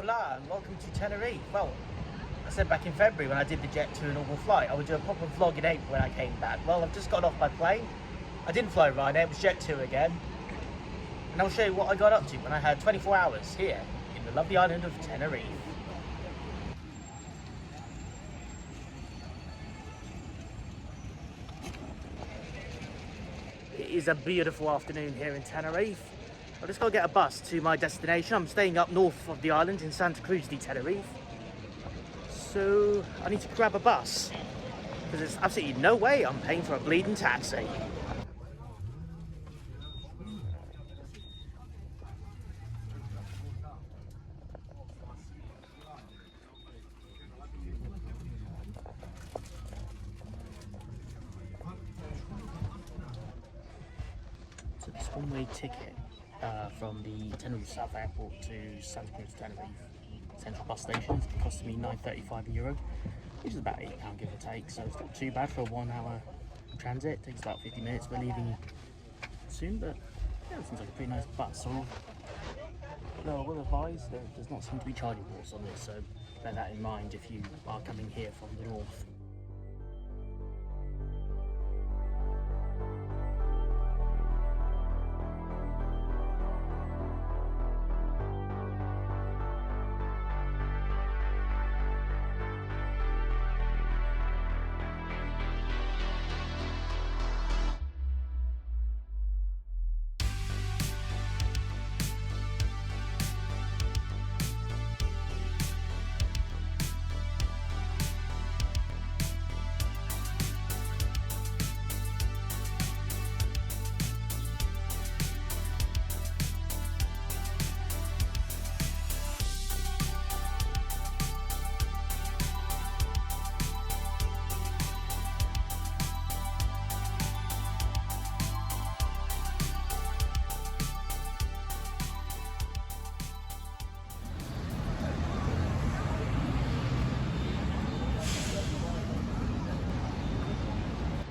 Hola and welcome to Tenerife. Well, I said back in February when I did the Jet2 Inaugural Flight I would do a proper vlog in April when I came back. Well, I've just got off my plane. I didn't fly Ryanair, it was Jet2 again. And I'll show you what I got up to when I had 24 hours here in the lovely island of Tenerife. It is a beautiful afternoon here in Tenerife. I've just got to get a bus to my destination. I'm staying up north of the island in Santa Cruz de Tenerife. So I need to grab a bus because there's absolutely no way I'm paying for a bleeding taxi. So this one-way ticket from the Tenerife South Airport to Santa Cruz de Tenerife Central Bus Station is costing me €9.35, which is about £8 give or take, so it's not too bad for a 1 hour transit. It takes about 50 minutes. We're leaving soon, but yeah, it seems like a pretty nice bus. So no, I will advise there does not seem to be charging ports on this, so bear that in mind if you are coming here from the north.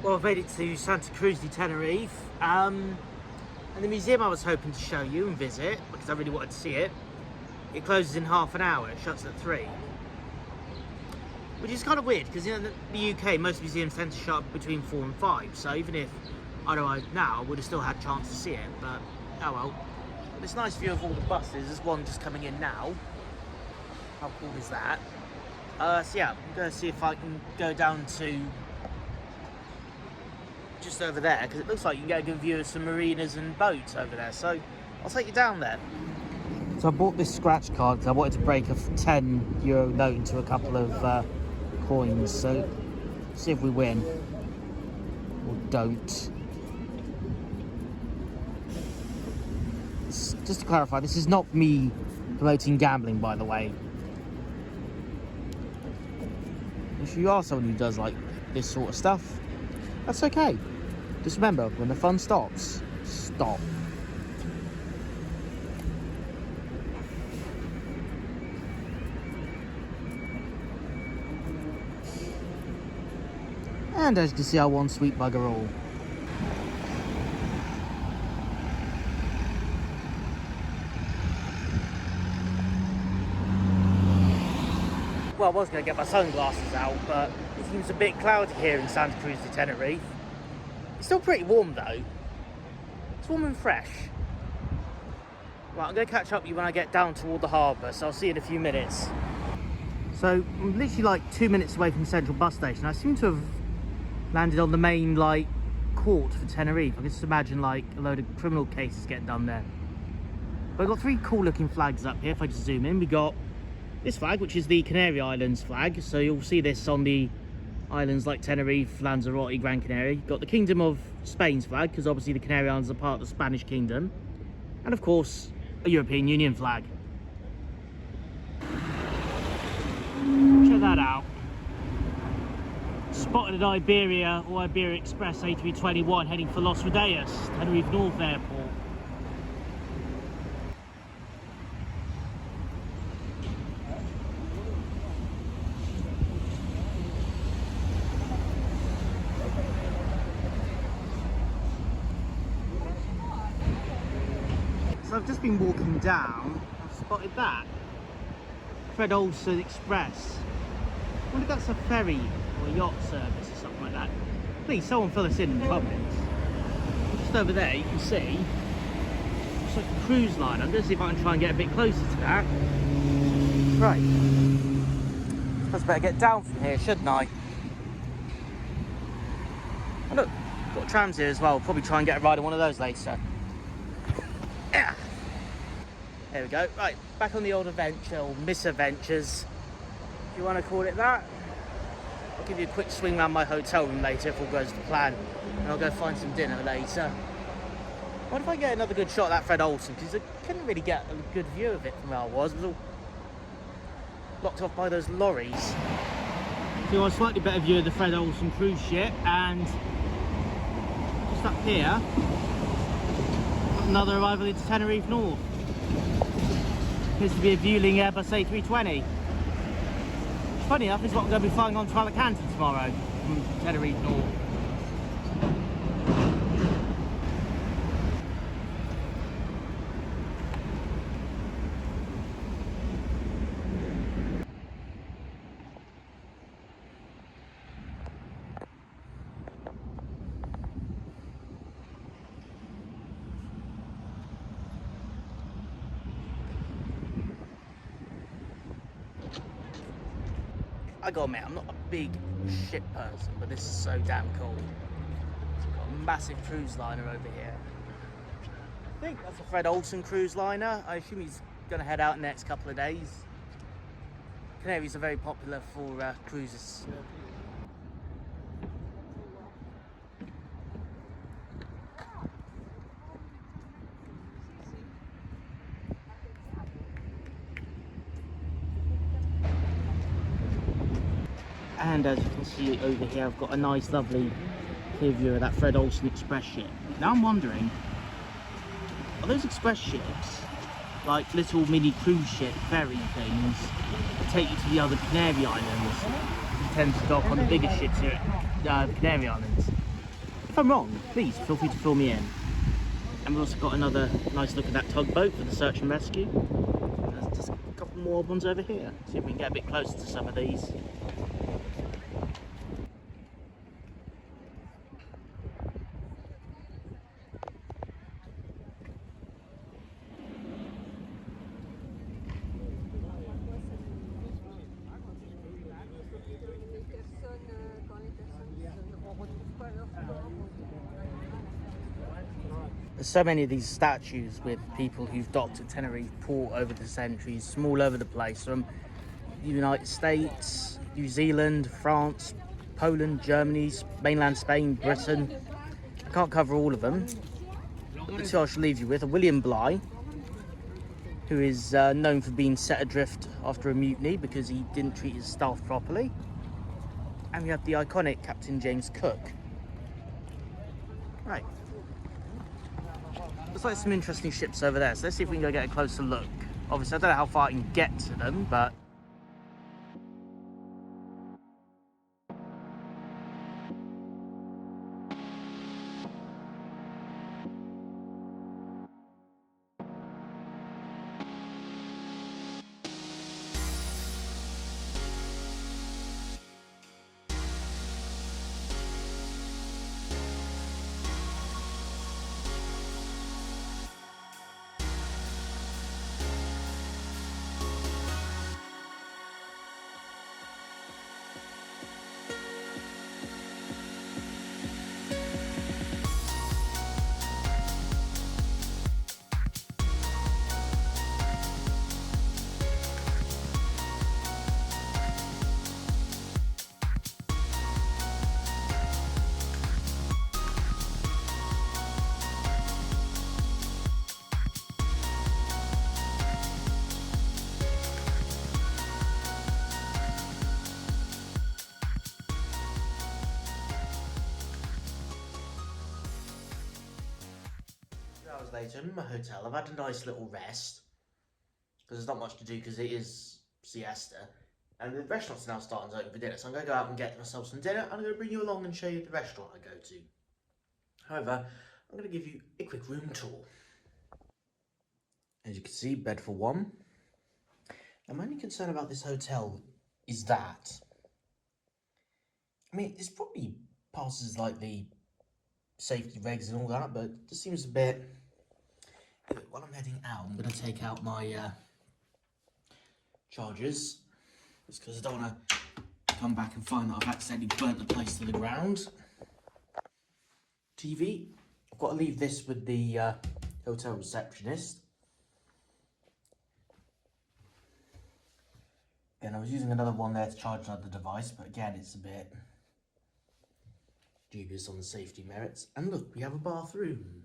Well, I've made it to Santa Cruz de Tenerife, and the museum I was hoping to show you and visit, because I really wanted to see it, it closes in half an hour, it shuts at 3. Which is kind of weird, because in the UK, most museums tend to shut between 4 and 5, so even if I arrived now, I would have still had a chance to see it, but oh well. But it's a nice view of all the buses. There's one just coming in now. How cool is that? So yeah, I'm going to see if I can go down to just over there, because it looks like you can get a good view of some marinas and boats over there, so I'll take you down there. So I bought this scratch card because I wanted to break a €10 note into a couple of coins, so see if we win or don't. Just to clarify, this is not me promoting gambling, by the way. If you are someone who does like this sort of stuff, that's okay. Just remember, when the fun stops, stop. And as you can see, I won sweet bugger all. Well, I was going to get my sunglasses out, but it seems a bit cloudy here in Santa Cruz de Tenerife. It's still pretty warm though. It's warm and fresh. Right, I'm going to catch up with you when I get down toward the harbour, so I'll see you in a few minutes. So I'm literally like 2 minutes away from the central bus station. I seem to have landed on the main like court for Tenerife. I can just imagine like a load of criminal cases getting done there. But I've got 3 cool looking flags up here. If I just zoom in, we got this flag, which is the Canary Islands flag. So you'll see this on the islands like Tenerife, Lanzarote, Gran Canaria. You've got the Kingdom of Spain's flag, because obviously the Canary Islands are part of the Spanish Kingdom. And of course, a European Union flag. Check that out. Spotted an Iberia or Iberia Express A321 heading for Los Rodeos, Tenerife North Airport. So I've just been walking down, I've spotted that. Fred Olsen Express. I wonder if that's a ferry or a yacht service or something like that. Please, someone fill us in the comments. Just over there, you can see it's like a cruise line. I'm going to see if I can try and get a bit closer to that. Right. I suppose I better get down from here, shouldn't I? Oh, look, got trams here as well. Probably try and get a ride on one of those later. Yeah. There we go. Right, back on the old adventure, or misadventures, if you want to call it that. I'll give you a quick swing around my hotel room later if all goes to plan, and I'll go find some dinner later. What if I get another good shot of that Fred Olsen, because I couldn't really get a good view of it from where I was. It was all blocked off by those lorries. So you want a slightly better view of the Fred Olsen cruise ship, and just up here, another arrival into Tenerife North. Appears to be a Vueling Airbus A320. Funny enough, it's what I'm going to be flying on to Alicante tomorrow from Tenerife North. I gotta admit, I'm not a big ship person, but this is so damn cool. Got a massive cruise liner over here. I think that's a Fred Olsen cruise liner. I assume he's gonna head out in the next couple of days. Canaries are very popular for cruises. And as you can see over here, I've got a nice, lovely clear view of that Fred Olsen Express ship. Now I'm wondering, are those express ships like little mini cruise ship ferry things that take you to the other Canary Islands? You tend to dock on the bigger ships here at the Canary Islands. If I'm wrong, please feel free to fill me in. And we've also got another nice look at that tugboat for the search and rescue. There's just a couple more ones over here. See if we can get a bit closer to some of these. There's so many of these statues with people who've docked at Tenerife Port over the centuries, from all over the place, from the United States, New Zealand, France, Poland, Germany, mainland Spain, Britain. I can't cover all of them, but the two I shall leave you with are William Bligh, who is known for being set adrift after a mutiny because he didn't treat his staff properly, and we have the iconic Captain James Cook. Right. Looks like some interesting ships over there, so let's see if we can go get a closer look. Obviously, I don't know how far I can get to them, but... hours later, I'm in my hotel. I've had a nice little rest because there's not much to do because it is siesta, and the restaurant's now starting to open for dinner, so I'm going to go out and get myself some dinner, and I'm going to bring you along and show you the restaurant I go to. However, I'm going to give you a quick room tour. As you can see, bed for one, And my only concern about this hotel is that, I mean, this probably passes like the safety regs and all that, but it just seems a bit. While I'm heading out, I'm going to take out my chargers, just because I don't want to come back and find that I've accidentally burnt the place to the ground. TV, I've got to leave this with the hotel receptionist. Again, I was using another one there to charge another device, but again, it's a bit dubious on the safety merits. And look, we have a bathroom.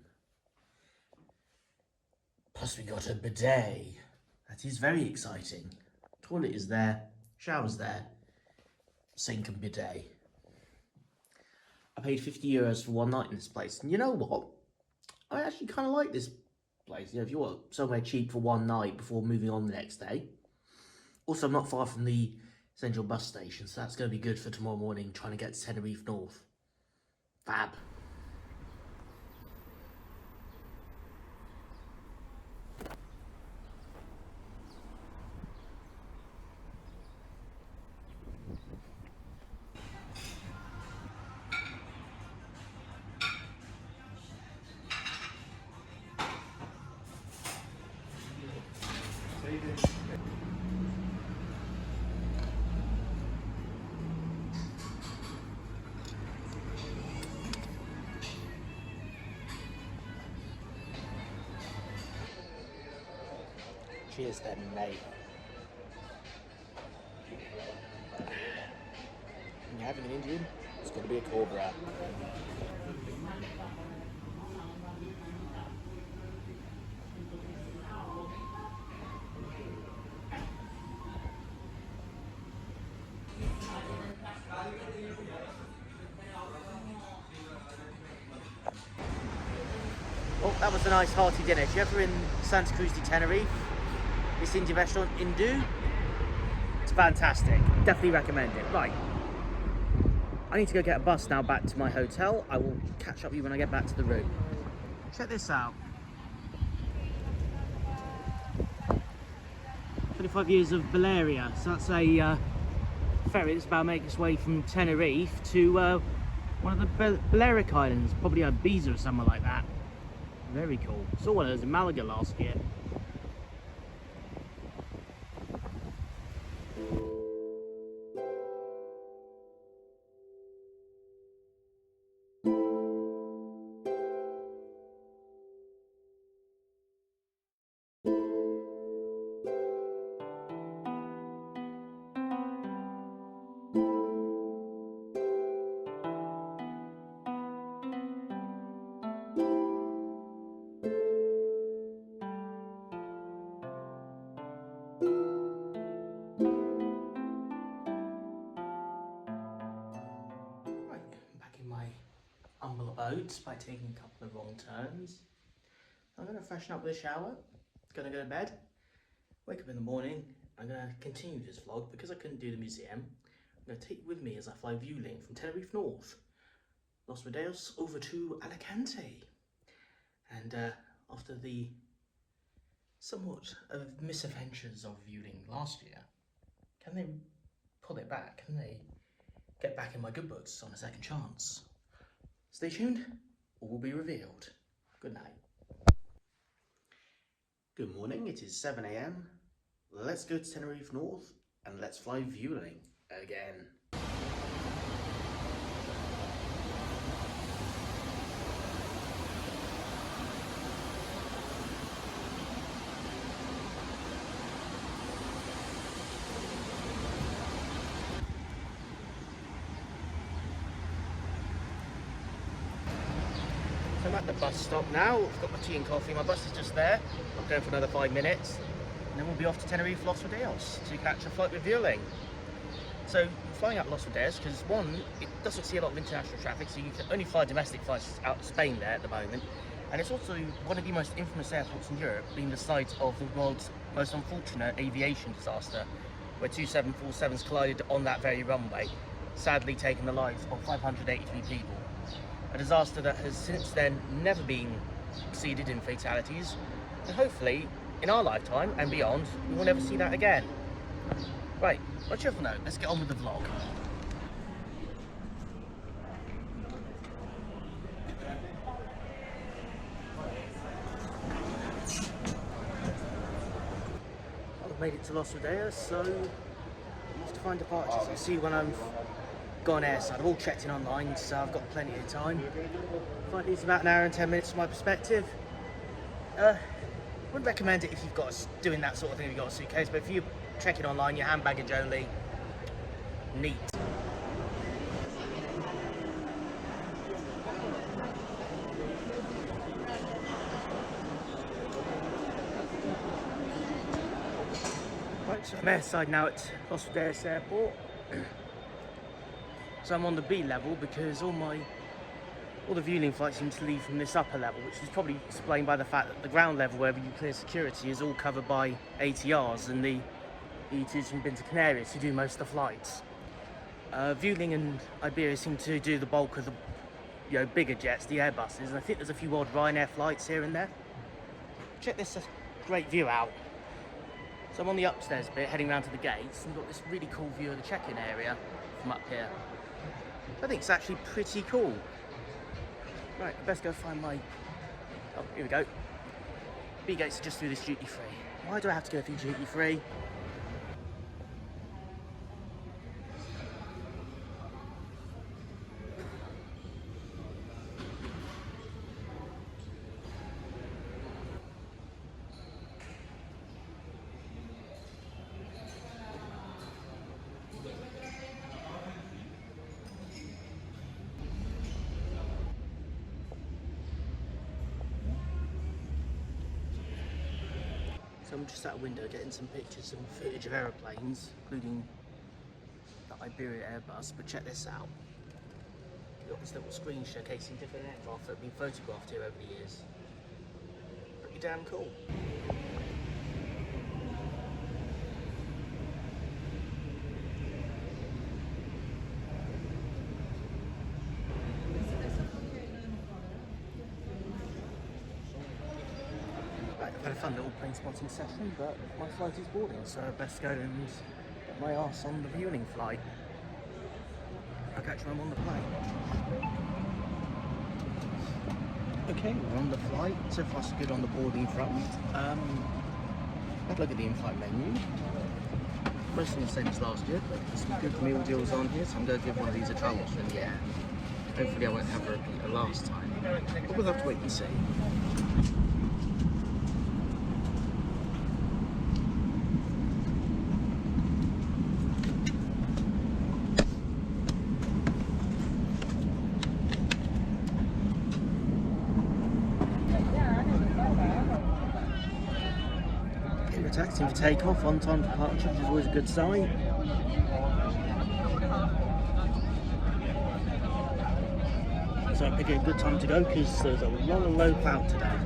Plus we got a bidet. That is very exciting. Toilet is there, shower's there, sink and bidet. I paid €50 for one night in this place, and you know what? I actually kind of like this place. You know, if you want somewhere cheap for one night before moving on the next day. Also, I'm not far from the central bus station, so that's going to be good for tomorrow morning trying to get to Tenerife North. Fab. Cheers then, mate. When you're having an Indian, it's got to be a Cobra. Oh, that was a nice hearty dinner. If you're ever in Santa Cruz de Tenerife, this Indian restaurant, INDU, it's fantastic. Definitely recommend it. Right, I need to go get a bus now back to my hotel. I will catch up with you when I get back to the room. Check this out. 25 years of Balearia. So that's a ferry that's about to make its way from Tenerife to one of the Balearic Islands, probably Ibiza or somewhere like that. Very cool. Saw one of those in Malaga last year. Humble abode by taking a couple of wrong turns. I'm going to freshen up with a shower, going to go to bed, wake up in the morning. I'm going to continue this vlog because I couldn't do the museum. I'm going to take you with me as I fly Vueling from Tenerife North, Los Rodeos over to Alicante. And after the somewhat of misadventures of Vueling last year, can they pull it back? Can they get back in my good books on a second chance? Stay tuned, all will be revealed. Good night. Good morning, it is 7 AM. Let's go to Tenerife North and let's fly Vueling again. So I'm at the bus stop now. I've got my tea and coffee. My bus is just there. I'm going for another 5 minutes. And then we'll be off to Tenerife, Los Rodeos to catch a flight with Vueling. So flying out Los Rodeos, because one, it doesn't see a lot of international traffic, so you can only fly domestic flights out of Spain there at the moment. And it's also one of the most infamous airports in Europe, being the site of the world's most unfortunate aviation disaster, where two 747s collided on that very runway, sadly taking the lives of 583 people. A disaster that has since then never been exceeded in fatalities, and hopefully in our lifetime and beyond we will never see that again. Right, on a cheerful note, let's get on with the vlog. I've made it to Los Rodeos, so I'm off to find departures. I'll see you when I've gone airside. I've all checked in online, so I've got plenty of time. Flight leaves about an hour and 10 minutes from my perspective. Wouldn't recommend it if you've got doing that sort of thing if you've got a suitcase, but if you check it online, your hand baggage only, neat. Right, so I'm airside now at Los Rodeos Airport. So I'm on the B level because all the Vueling flights seem to leave from this upper level, which is probably explained by the fact that the ground level, wherever you clear security, is all covered by ATRs and the E2s from Binter Canaries who do most of the flights. Vueling and Iberia seem to do the bulk of the bigger jets, the Airbuses, and I think there's a few odd Ryanair flights here and there. Check this great view out. So I'm on the upstairs bit, heading round to the gates, and got this really cool view of the check-in area from up here. I think it's actually pretty cool. Right, best go find my... Oh, here we go. B gates are just through this duty free. Why do I have to go through duty free? So I'm just out a window getting some pictures and footage of aeroplanes, including the Iberia Airbus, but check this out. We've got this little screen showcasing different aircraft that have been photographed here over the years. Pretty damn cool. I've had a fun little plane spotting session, but my flight is boarding, so I best go and get my arse on the Vueling flight. I'll catch when I'm on the plane. Okay, we're on the flight. So far so good on the boarding front. Have a look at the in-flight menu. Mostly the same as last year, but there's some good meal deals on here, so I'm going to give one of these a try whilst in the air. Hopefully I won't have a repeat of last time, but we'll have to wait and see. Taxiing for takeoff, on time departure, which is always a good sign. So I'm picking a good time to go because there's a long and low cloud today.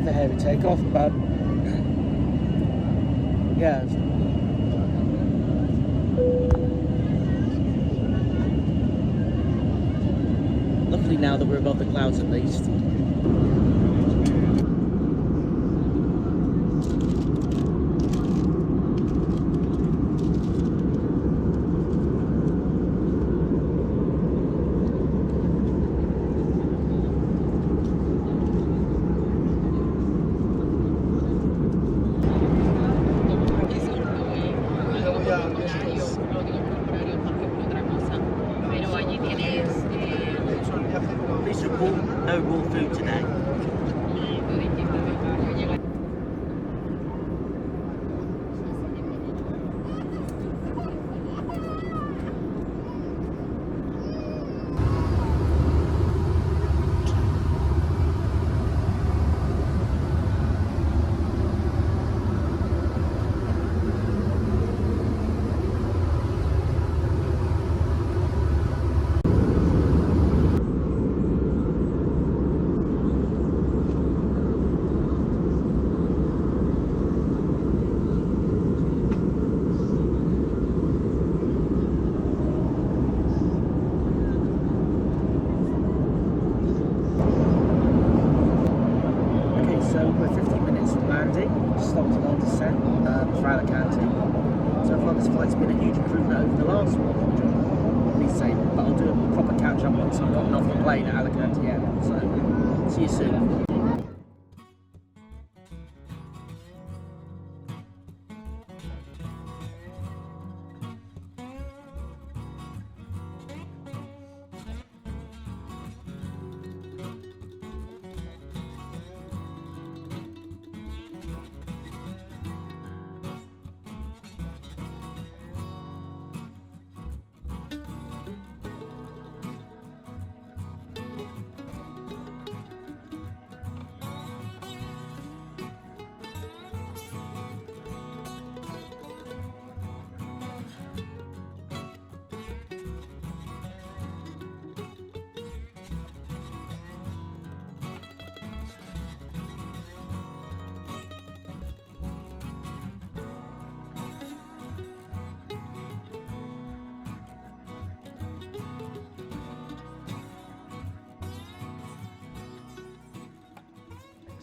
of a hairy takeoff, but yeah. Luckily now that we're above the clouds at least. Please report no raw food today. We're 15 minutes from landing, stopped on descent for Alicante. So far this flight's been a huge improvement over the last one, please say, but I'll do a proper catch up once I've gotten off the plane at Alicante Airport, so see you soon.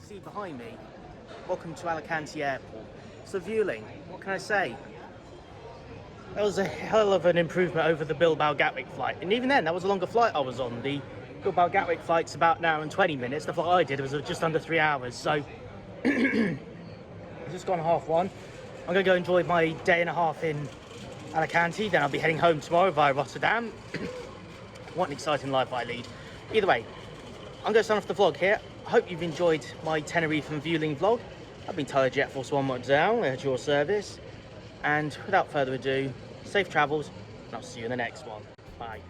See behind me, welcome to Alicante Airport. So Vueling, what can I say? That was a hell of an improvement over the Bilbao-Gatwick flight, and even then that was a longer flight I was on. The Bilbao-Gatwick flight's about an hour and 20 minutes, the flight I did was just under 3 hours, so I've just gone 1:30. I'm going to go enjoy my day and a half in Alicante, then I'll be heading home tomorrow via Rotterdam. What an exciting life I lead. Either way, I'm going to sign off the vlog here. I hope you've enjoyed my Tenerife and Vueling vlog. I've been Tyler Jett Force 1 more down at your service. And without further ado, safe travels, and I'll see you in the next one. Bye.